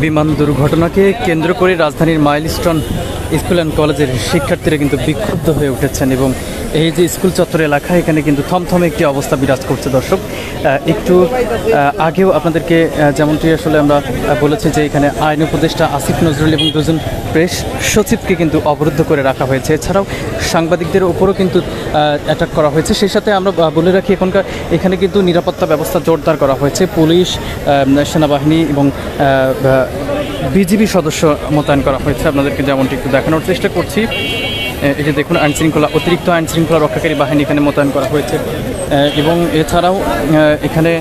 বিমান দুর্ঘটনাকে কেন্দ্র করে রাজধানীর মাইলস্টোন স্কুল অ্যান্ড কলেজের শিক্ষার্থীরা কিন্তু বিক্ষুব্ধ হয়ে উঠেছেন এবং এই যে স্কুল চত্বর এলাকা এখানে কিন্তু থমথমে একটি অবস্থা বিরাজ করছে। দর্শক, একটু আগেও আপনাদেরকে যেমনটি আসলে আমরা বলেছি যে এখানে আইন উপদেষ্টা আসিফ নজরুল এবং দুজন প্রেস সচিবকে কিন্তু অবরুদ্ধ করে রাখা হয়েছে। এছাড়াও সাংবাদিকদের উপরও কিন্তু অ্যাটাক করা হয়েছে। সেই সাথে আমরা বলে রাখি এখানে কিন্তু নিরাপত্তা ব্যবস্থা জোরদার করা হয়েছে। পুলিশ, সেনাবাহিনী এবং বিজিবি সদস্য মোতায়েন করা হয়েছে। আপনাদেরকে যেমনটি একটু দেখানোর চেষ্টা করছি, এই যে দেখুন অতিরিক্ত আইন শৃঙ্খলা রক্ষাকারী বাহিনী এখানে মোতায়েন করা হয়েছে এবং এছাড়াও এখানে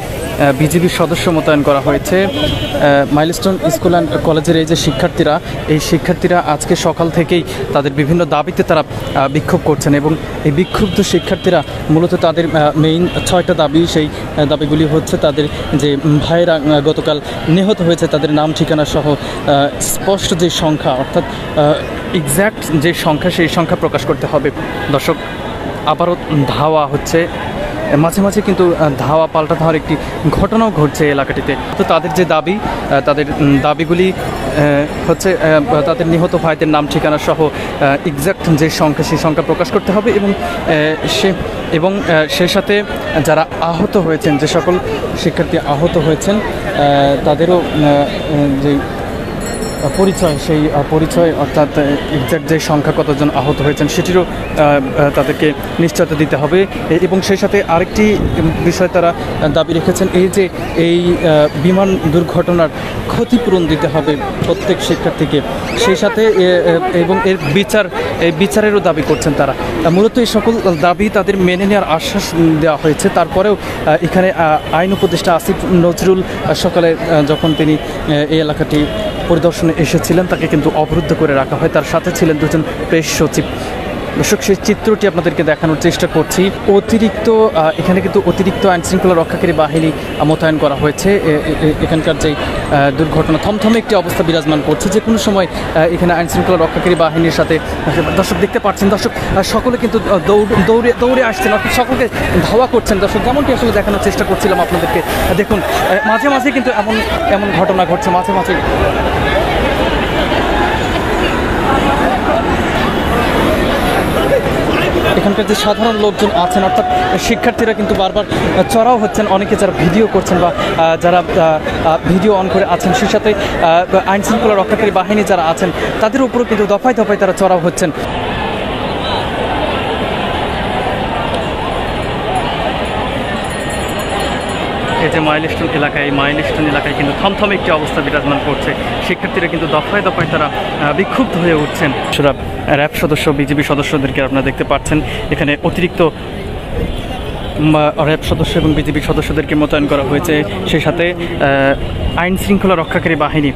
বিজিবির সদস্য মোতায়েন করা হয়েছে। মাইলস্টোন স্কুল অ্যান্ড কলেজের এই যে শিক্ষার্থীরা আজকে সকাল থেকেই তাদের বিভিন্ন দাবিতে তারা বিক্ষোভ করছেন এবং এই বিক্ষুব্ধ শিক্ষার্থীরা মূলত তাদের মেইন 6টা দাবি। সেই দাবিগুলি হচ্ছে তাদের যে ভাইয়েরা গতকাল নিহত হয়েছে তাদের নাম ঠিকানা সহ স্পষ্ট যে সংখ্যা, অর্থাৎ এক্স্যাক্ট যে সংখ্যা সেই সংখ্যা প্রকাশ করতে হবে। দর্শক, আবারও ধাওয়া হচ্ছে, মাঝে মাঝে কিন্তু ধাওয়া পাল্টা ধাওয়ার একটি ঘটনাও ঘটছে এলাকাটিতে। তো তাদের যে তাদের দাবিগুলি হচ্ছে তাদের নিহত ভাইদের নাম ঠিকানা সহ এক্স্যাক্ট যে সংখ্যা সেই সংখ্যা প্রকাশ করতে হবে এবং সেই সাথে যারা আহত হয়েছেন, যে সকল শিক্ষার্থী আহত হয়েছেন তাদেরও যে সেই পরিচয় অর্থাৎ এক্স্যাক্ট যে সংখ্যা কতজন আহত হয়েছেন সেটিরও তাদেরকে নিশ্চয়তা দিতে হবে। এবং সেই সাথে আরেকটি বিষয় তারা দাবি রেখেছেন, এই বিমান দুর্ঘটনার ক্ষতিপূরণ দিতে হবে প্রত্যেক শিক্ষার্থীকে। সেই সাথে এবং এই বিচারেরও দাবি করছেন তারা। মূলত এই সকল দাবি তাদের মেনে নেওয়ার আশ্বাস দেওয়া হয়েছে। তারপরেও এখানে আইন উপদেষ্টা আসিফ নজরুল সকালে যখন তিনি এই এলাকাটি পরিদর্শনে এসেছিলেন তাকে কিন্তু অবরুদ্ধ করে রাখা হয়। তার সাথে ছিলেন দুজন প্রেস সচিব। দর্শক, সেই চিত্রটি আপনাদেরকে দেখানোর চেষ্টা করছি। এখানে কিন্তু অতিরিক্ত আইন শৃঙ্খলা রক্ষাকারী বাহিনী মোতায়েন করা হয়েছে। এখানকার যে দুর্ঘটনা থমথমে একটি অবস্থা বিরাজমান করছে। যে কোনো সময় এখানে আইন শৃঙ্খলা রক্ষাকারী বাহিনীর সাথে দর্শক দেখতে পাচ্ছেন, দর্শক সকলে কিন্তু দৌড়ে আসছেন, অর্থাৎ সকলকে ধাওয়া করছেন। দর্শক, যেমনটি আসলে দেখানোর চেষ্টা করছিলাম আপনাদেরকে, দেখুন মাঝে মাঝে কিন্তু এমন ঘটনা ঘটছে। মাঝে মাঝে এখানকার যে সাধারণ লোকজন আছেন, অর্থাৎ শিক্ষার্থীরা কিন্তু বারবার চড়াও হচ্ছেন। অনেকে যারা ভিডিও করছেন বা যারা ভিডিও অন করে আছেন, সেই সাথে আইন শৃঙ্খলা রক্ষাকারী বাহিনী যারা আছেন তাদের উপরও কিন্তু দফায় দফায় তারা চড়াও হচ্ছেন। এই যে মাইলস্টোন এলাকায় কিন্তু থমথমে একটি অবস্থা বিরাজমান করছে। শিক্ষার্থীরা কিন্তু দফায় দফায় তারা বিক্ষুব্ধ হয়ে উঠছেন। র্যাব সদস্য, বিজিবি সদস্যদেরকে আপনারা দেখতে পাচ্ছেন। এখানে অতিরিক্ত র্যাব সদস্য এবং বিজিবি সদস্যদেরকে মোতায়েন করা হয়েছে। সেই সাথে আইন শৃঙ্খলা রক্ষাকারী বাহিনী